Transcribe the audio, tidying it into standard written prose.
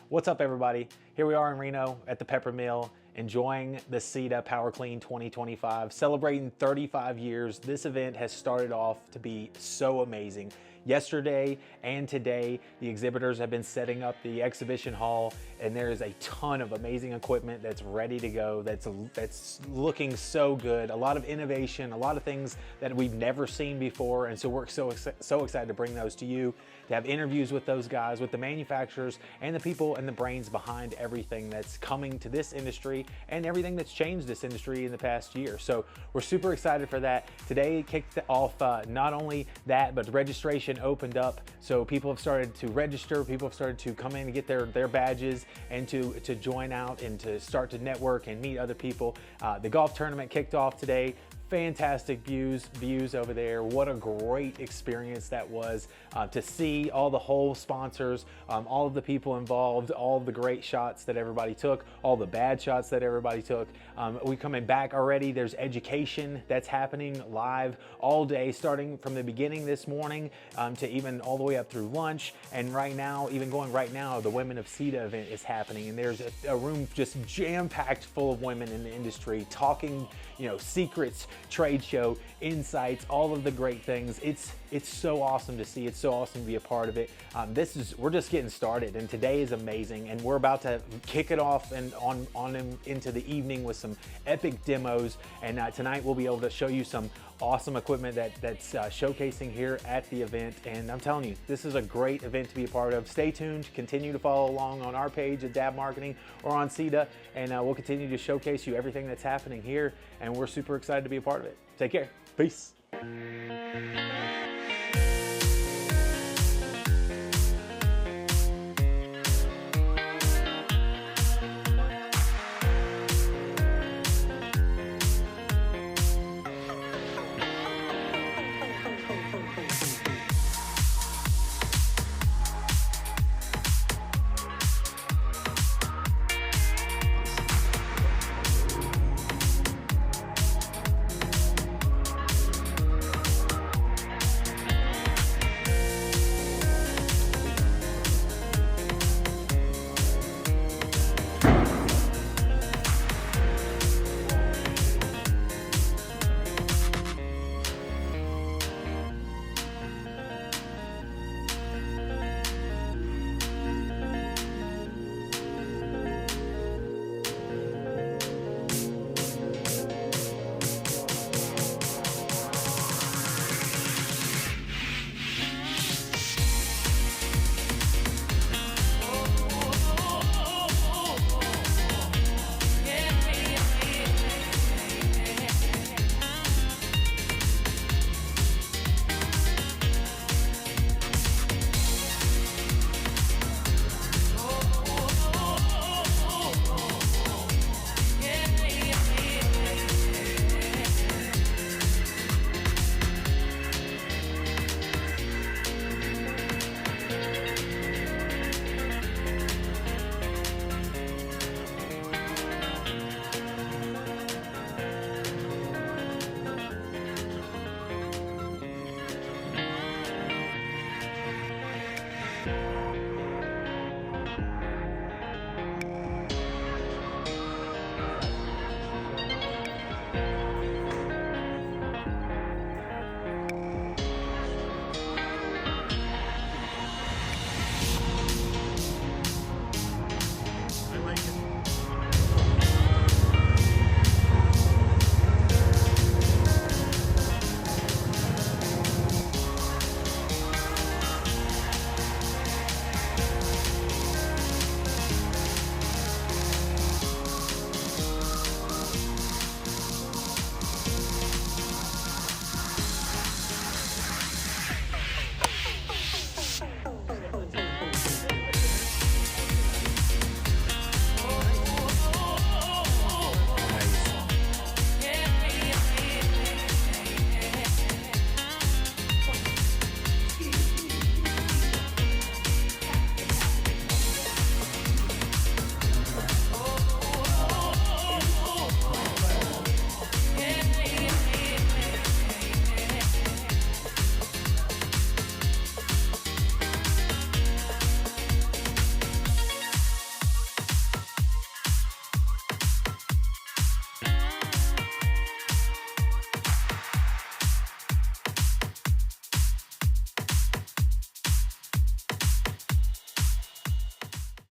What's up, everybody? Here we are in Reno at the Peppermill, enjoying the CETA POWERCLEAN 2025, celebrating 35 years. This event has started off to be so amazing. Yesterday and today, the exhibitors have been setting up the exhibition hall, and there is a ton of amazing equipment that's ready to go, that's looking so good. A lot of innovation, a lot of things that we've never seen before, and so we're so excited to bring those to you, to have interviews with those guys, with the manufacturers, and the people and the brains behind everything that's coming to this industry and everything that's changed this industry in the past year. So we're super excited for that. Today kicked off not only that, but registration opened up. So people have started to register, people have started to come in and get their badges and to join out and to start to network and meet other people. The golf tournament kicked off today. Fantastic views over there. What a great experience that was to see all the whole sponsors, all of the people involved, all of the great shots that everybody took, all the bad shots that everybody took. We're coming back already. There's education that's happening live all day, starting from the beginning this morning to even all the way up through lunch. And right now, even going right now, the Women of CETA event is happening, and there's a room just jam-packed full of women in the industry talking, secrets, trade show, insights, all of the great things. It's so awesome to see. It's so awesome to be a part of it. We're just getting started, and today is amazing, and we're about to kick it off and on into the evening with some epic demos. And tonight we'll be able to show you some awesome equipment that's showcasing here at the event. And I'm telling you, this is a great event to be a part of. Stay tuned, continue to follow along on our page at Dab Marketing or on CETA, and we'll continue to showcase you everything that's happening here, and we're super excited to be a part of it. Take care. Peace.